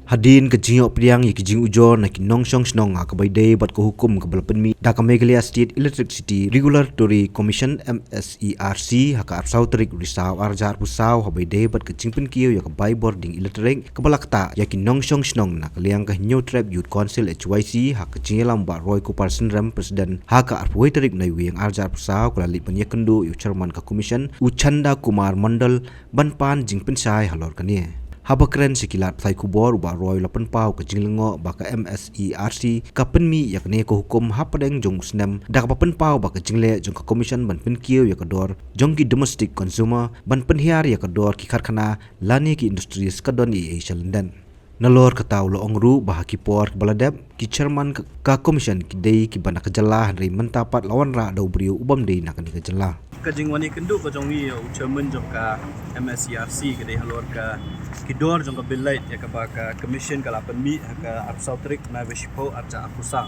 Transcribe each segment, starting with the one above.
Hadin ke jingok priang ki jing ujo na ki nongshong snong ha ka baide bat ko hukum ka balpen mi Dhaka Meghalaya State Electricity Regulatory Commission MSERC ha ka apsau terik risau arjar pusau ha baide bat ke jingpen kiyo ya ka bai boarding electric ka balakta ya ki nongshong snong na ka liang ka new trap youth council HYC ha ka jingelam ba Roy Kuparsan Ram president ha ka arpoi terik na wiang arjar pusau ka lalit panya kendu yu chairman ka commission Uchanda Kumar Mandal banpan jingpen sai halor kanie Habakren sekilat plai kubor uba Roy lapan pau ke jinglengo baka MSERC ka penmi yakne ko hukum hapadeng jong snem dak papen pau baka jingle jong ka commission ban penkiu ya kador jong ki domestic consumer ban penhiar ya kador ki karkhana lani ki industri skadon i London nalor katau lo ongru bah ki por baladep ki chairman ka commission ki dei ki bana kejala dari mentapat lawan ra dau brio ubam dei nak ni kejala kajing wani kendu ka jongi chairman jong ka MSERC ke dei halor ka kidor jong ka bilait ya ka ba ka commission ka lapan mi ka apsau trik na beshipo arca akusa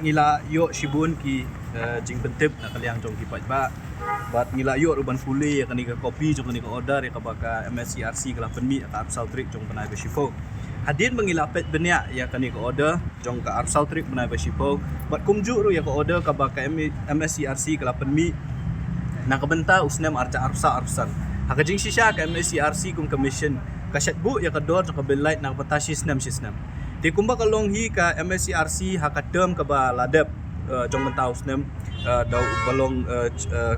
ngila yo shibun ki jing pentip na kaliang jong ki ba bat ngila yo ruban fuli ya kani ka kopi jong kani ka order ya ka ba ka MSERC ka lapan mi ka apsau trik jong na beshipo hadin mengilapet benya ya kani ka order jong ka apsau trik na beshipo bat kumju ru ya ka order ka ba ka MSERC ka lapan mi na kabenta usnem arca arsan hakajing sisya ka MSERC kum commission kasyat bu ya kador ka belait na pata sistem ti kumba kalong hi ka MSERC hakatem ka ba ladep jong mentau snem dau balong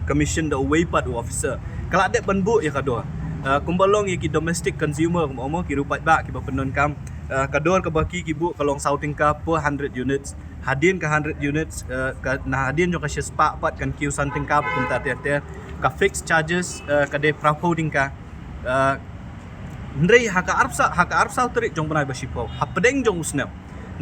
commission da weipat officer kala dep banbu ya kador kumbalong ki domestic consumer omo ki rupat ba ki ba penon kam kador ka baki ki bu kalong souting ka per 100 units hadin ka 100 units na hadin jong ka sespa pat kan kiu santing ka kum ta ter ka fixed charges ka de proposing ka ndrei haka arpsa terik jong banai basipo hapdeng jong usnam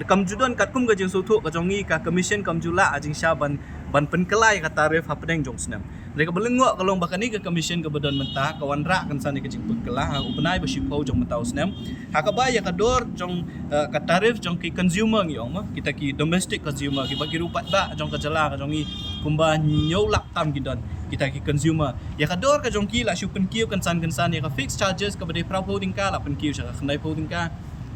kam judan kat kum ga jing sutu ka jongi ka commission kam jula ajing syaban ban penkelai ka tarif hapdeng jong usnam mereka belengok kalong bakani ka commission ka badan mentah kawan rak kan sani ka jing penkelah ubenai basipo jong mentau usnam haka ba ya ka dor jong ka tarif jong ki consumer ngi ong kita ki domestic consumer ki bagi rupat ba jong ka jala ka jongi kumba nyolak tam gidan kita ki consumer ya kador ka jongki la shu penkiu kan san ya ka fixed charges ka bade proposing ka la penkiu sa khnai posing ka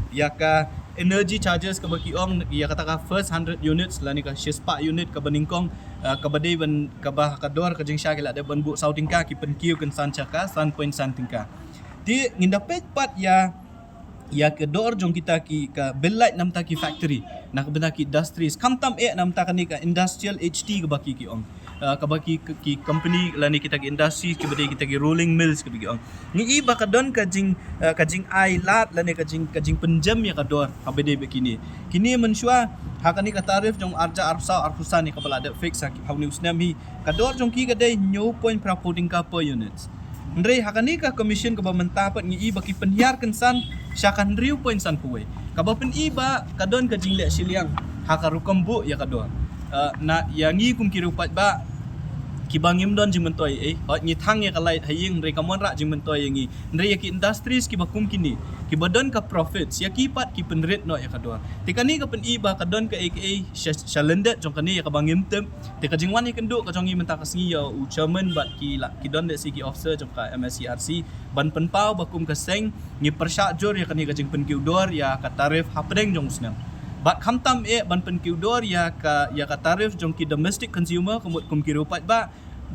ya ka energy charges ka baki ong ya kata ka first 100 units la ni ka shispa unit ka baningkong ka bade ban ka ba kador ka jing sha ki la de ban bu sauting ka ki penkiu kan san cha ka san point san tingka ti ngindapet pat ya kedor jong kita ki ka belait nam ta ki factory nak benda ki industries kamtam nam ta ni ka industrial HT ka baki ki ong ka baki ki company la ni kita ki industries ki bade kita ki rolling mills ka bagi ong ni iba ka don ka jing ai lat la ni ka jing penjam ya ka dor ka bade begini kini mensua hakani ka tarif jong arja arfusan ni ka bala de fix ki hauni usnam hi ka dor jong ki ka de new point proposing ka per units ndrei hakani ka commission ka bamenta pat ngi iba ki penhiar kensan syakan riu point san puwe ka ba pen iba ka don ka jingle siliang hakaru kambu ya ka don na yangi kum ki rupat ba ki bangim don jing mentoi hot ngi thang ya ka lait haying ndrei ka mon ra jing mentoi yangi ndrei ki industries ki bakum kini ki badon ka profits ya ki pat ki penret no ya ka don tikani ka pen iba ka don ka aka shalendet jong kani ya ka bangim tem te ka jingwan ni kendu ka jongi menta ka singi ya u chairman bat ki la ki don de si ki officer jong ka MSERC ban penpau bakum ka seng ngi persyak jor ya kani ka jing pen kiudor ya ka tarif hapdeng jong snam bat khamtam ban pen kiudor ya ka tarif jong ki domestic consumer kumut kum ki rupat ba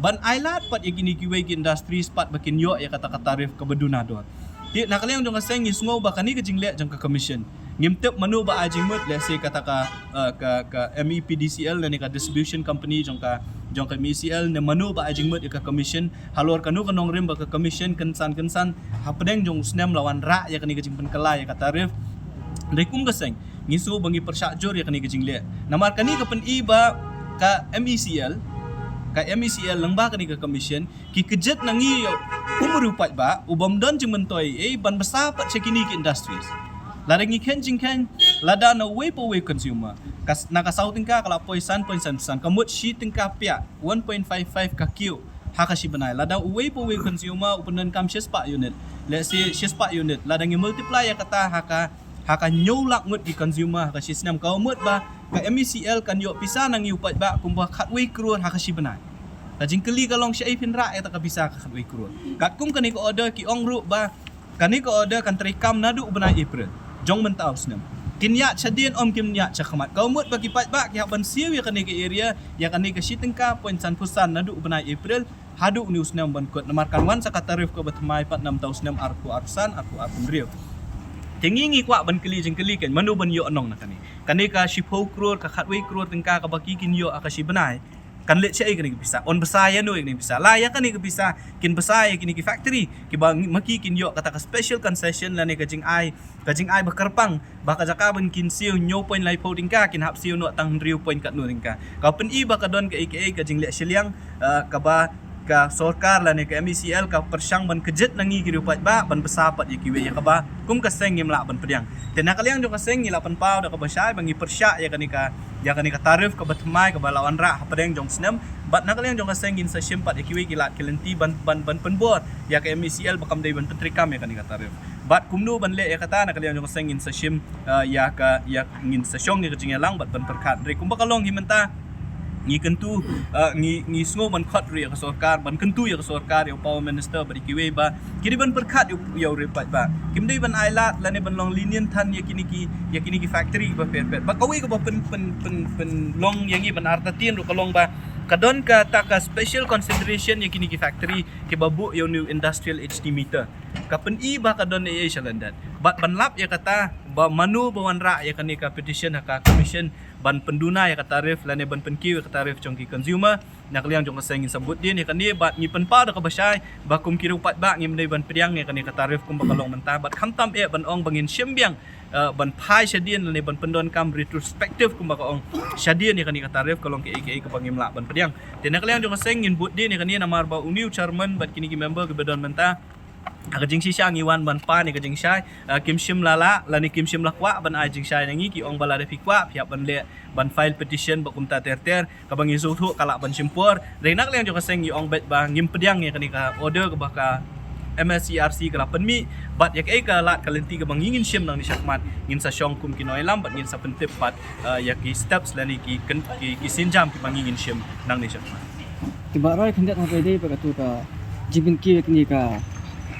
ban ailat pat ya kini ki we ki industries pat bakin yo ya kata ka tarif ka beduna do ti nak leng jong ka seng ngi sngo ba kani ka jingle jong ka commission ngimtep manu ba ajing mut let's say kata ka MEPDCL ni ka distribution company jong ka MECL ne manu ba ajing mut ka commission halor kanu kanong rim ba ka commission kensan hapdeng jong snam lawan ra ya kani ka jing pen kala ya ka tarif rekum ka seng ngisu bangi persakjur ya kani ka jingle namar kani ka pen iba ka MECL lengba kani ka commission ki kejet nangi umurupat ba ubam don jing mentoi ban besar pat sekini ki industries ladangi ken lada na way po way consumer kas naka sauting ka kala poi san kamut shi tingka pia 1.55 ka q hakashi banai lada way po way consumer upunan kam shispa unit let's say shispa unit ladangi multiply ya kata haka nyolak ngut ki consumer haka shisnam ka mut ba ka MECL kan yo pisa nang yupat ba kumba khatway kruan hakashi banai kajing keli kalong syai pin ra eta ka bisa ka khatway kruan kat kum kani ko order ki ong ru ba kani ko order kan trikam nadu benai April jong mentau snem kinya chadien om kimnya chakhamat kaumut bagi pat bak ya ban siu ya kani ke area ya kani ke sitengka poin san pusan nadu benai April hadu ni usnem ban kot namarkan wan sakatarif ke batmai 46 tahun snem arku arsan arku arpundrio tengingi kwa ban keli jeng keli kan manu ban yo anong na kani ka shipho crore ka khatwei crore tengka ka baki kin yo akashi benai kan let cai kini bisa on besaya no ini bisa la ya kani ke bisa kin besaya kini ki factory ki bang maki kin yo kata ka special concession la ne ka jing ai bakarpang baka jaka ban kin siu nyo point lai po tingka kin hap siu no tang riu point kat no tingka ka pen I baka don ka aka ka jing let seliang ka ba ka sorkar la ne ka MECL ka persang ban kejet nangi ki rupat ba ban besar pat ya kiwe ya ka ba kum ka seng yem la ban pediang tena kaliang jo ka seng ni la pan pau da ka basai bangi persya ya kani ka tarif ka batmai ka balawan ra hapadeng jong snem bat na kaliang jong ka seng in sa simpat ya kiwe ki lat kelenti ban penbot ya ka MECL bakam dai ban pentrikam ya kani ka tarif bat kumnu ban le ya kata na kaliang jong ka seng in sa sim ya ngin sa syong ni ka jingelang bat ban perkat re kum bakalong himenta ngi kentu ngi sngo ban khat ri ka sarkar ban kentu ya ka sarkar ya power minister bari kiwe ba kini ban perkhat ya repat ba kimdei ban ailat lane ban long linian than ya kini ki factory ba pet ba kawi ka ba pen long yang i ban artatin ru ka long ba kadon ka ta ka special consideration ya kini ki factory ki babu ya new industrial HD meter ka pen I ba kadon e shalandat bat ban lap ya kata ba manu bawan ra ya kani ka petition ka commission ban penduna ya ka tarif lane ban penkiu ka tarif jong ki consumer nak liang jong ka sengin sabut din ya kani bat ni penpa da ka basai ba kum kiru pat ba ngim dei ban priang ya kani ka tarif kum bakalong menta bat khamtam e ban ong bangin syembiang ban phai shadien lane ban pendon kam retrospective kum bakaong shadien ya kani ka tarif kalong ke aka ka bangim la ban priang tenak liang jong ka sengin but din ya kani namar ba uniu chairman bat kini ki member ke bedon menta aga jing sisa ngiwan ban pa ni ka jing sai kim sim lala lani kim sim lakwa ban ai jing sai nangi ki ong bala de fikwa phiap ban le ban file petition ba kumta ter ka bangi su thu kala ban simpor renak leng jo ka seng ong bet ba ngim pediang ni kani ka order ka baka MSERC ka penmi bat yak ai ka lat kalenti ka bangingin sim nang ni syakmat ngin sa syong kum kinoi lam bat ngin sa pentip pat yak ki steps lani ki sinjam ki bangingin sim nang ni syakmat tiba rai khendak na pede pa ka tu ka jibin ki ni ka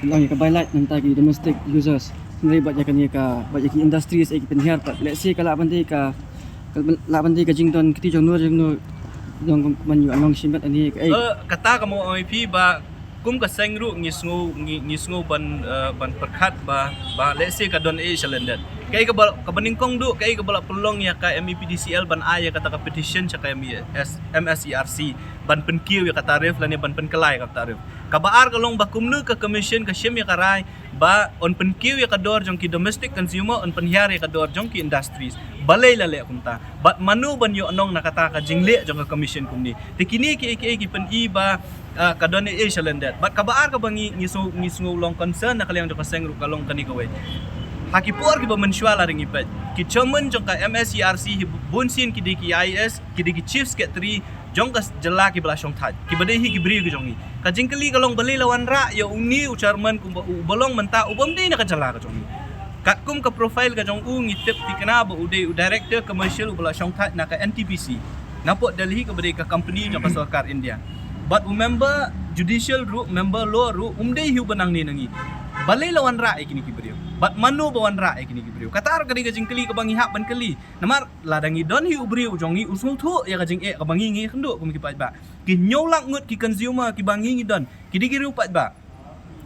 long ka bylight nanta ki domestic users ngai bat yakan ka bat yaki industries ek penhiar pat let's say kala bandi ka jingdon kiti jong no jong man yu anong simbat ani ka kata ka mo OIP ba kum ka sengru ngisngo ban perkhat ba let's say ka don e shalendat kai ka baningkong du kai ka bala pelong ya ka MEPDCL ban aya kata ka petition sa ka MSERC ban penkiu ya ka tarif lani ban penkelai ka tarif ka baar ka long ba kumnu ka commission ka sim ya ka rai ba on penkiu ya ka dor jong ki domestic consumer on penhiar ya ka dor jong ki industries balai lale kumta bat manu ban yo anong nakata ka jingle jong ka commission kumni tikini ki pen I ba kadone e shalendat bat ka baar ka bangi ngisngo long concern na kaliang jong ka sengru ka long kani ka we haki puar ki ba mensual ring ipet ki chairman jong ka MSERC hi bunsin ki di ki IS ki di ki chief secretary jong ka jela ki bala shong that ki bade hi ki bri ki jongi ka jingkali ka long balai lawan ra ya uni chairman ku balong menta ubam dei na ka jela ka jongi kat kum ka profile ka jong ngitip ti kana ba ude director commercial bala shong that na ka NTPC napot Delhi ka bade ka company jong ka sarkar India but member judicial ru member law ru umdei hi banang ni nangi balai lawan ra ikini ki brio bat manu bawan ra ikini ki brio katar ka diga jingkali ka bangi hak ban kali namar ladangi don hi ubrio jongi usung thu ya ka jing e ka bangi ngi khndo kum ki pat ba ki nyolak ngut ki consumer ki bangi ngi don ki digi ru pat ba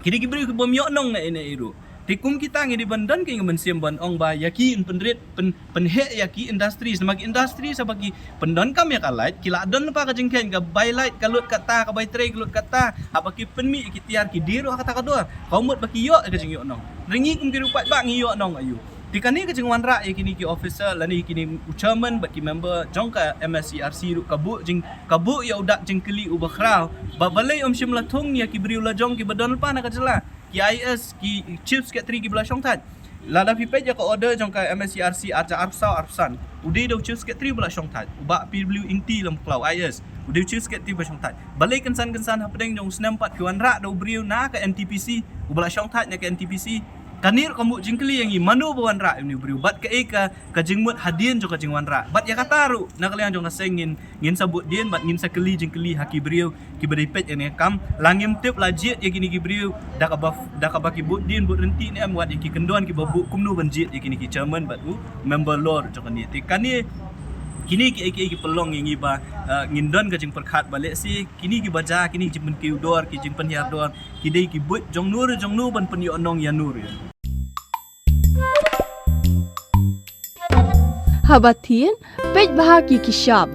ki digi brio ki bom yo nong na ene iru tikum kita ngi di bandan ki ngi sim ban ong ba yaki penrit penhe yaki industries namagi industries sabagi pendon kam ya kalait kila don pa ka jingken ka bylight kalut kata ka by tray kalut kata apaki penmi ki tiar ki diru kata ka dor kaumut baki yo ka jing yo nong ringi kum ki rupat ba ngi yo nong ayu tikani ka jing wan ra yakini ki officer lani kini chairman baki member jong ka MSERC ru kabu ya udak jingkeli ubakrau ba balai sim la thong ya ki briu la jong ki badon pa na ka jela ki IS ki chief secretary ki bala shong that lada pipet ya ka order jong ka MSERC arja arsan udi do chief secretary bala shong that uba PW inti lam klau IS udi chief secretary bala shong that balai kensan hapadeng jong snampat ki wan ra do briu na ka NTPC ubala shong that na ka NTPC kanir kamu jingkli yang manu bawan ra ini beriu bat ke eka ka jingmut hadien jo ka jingwan ra bat ya kataru nak kalian jo ngasengin ngin sabut dien bat ngin sakeli jingkli haki beriu ki beri pet yang kam langim tip lajiet ya kini ki beriu dak baki but dien but renti ni am wat ki kenduan ki babu kumnu banjit ya kini ki chairman bat member lord jo kan ni kani kini ki pelong yang iba ngindon ka jing perkhat balik si kini ki baja kini jing ki udor ki jing penhiar dor ki dei ki but jong nur ban penyo onong ya nur ya Habatin, pej bahagi kishap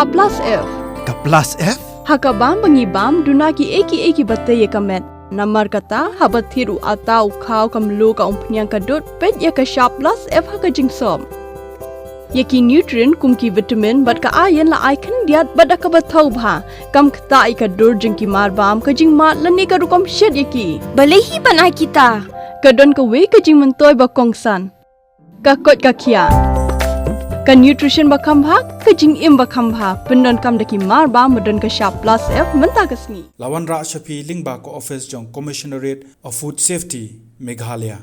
plus F. Ka plus F? Hakabam bangibam dunaki eki batay kamet. Namar kata habathiru atau kau kamlu ka umpnyang kadut pej ya kishap plus F haka jingsom. Yaki nutrient kumki vitamin bat ka ayan la aikan diat bat ka bathau bha kam kta ika dur jingki marbam ka jing mat lani ka rukom shed yaki. Balehi banai kita. Kadon ka we ka jing mentoy ba kongsan. Ka kot ka kia. Ka nutrition bakam bhag ka jing im bakam bha pendon kam daki mar ba modon ka sharp plus F menta kasni Lawan Ra Shafi Lingba ko office jong Commissionerate of Food Safety Meghalaya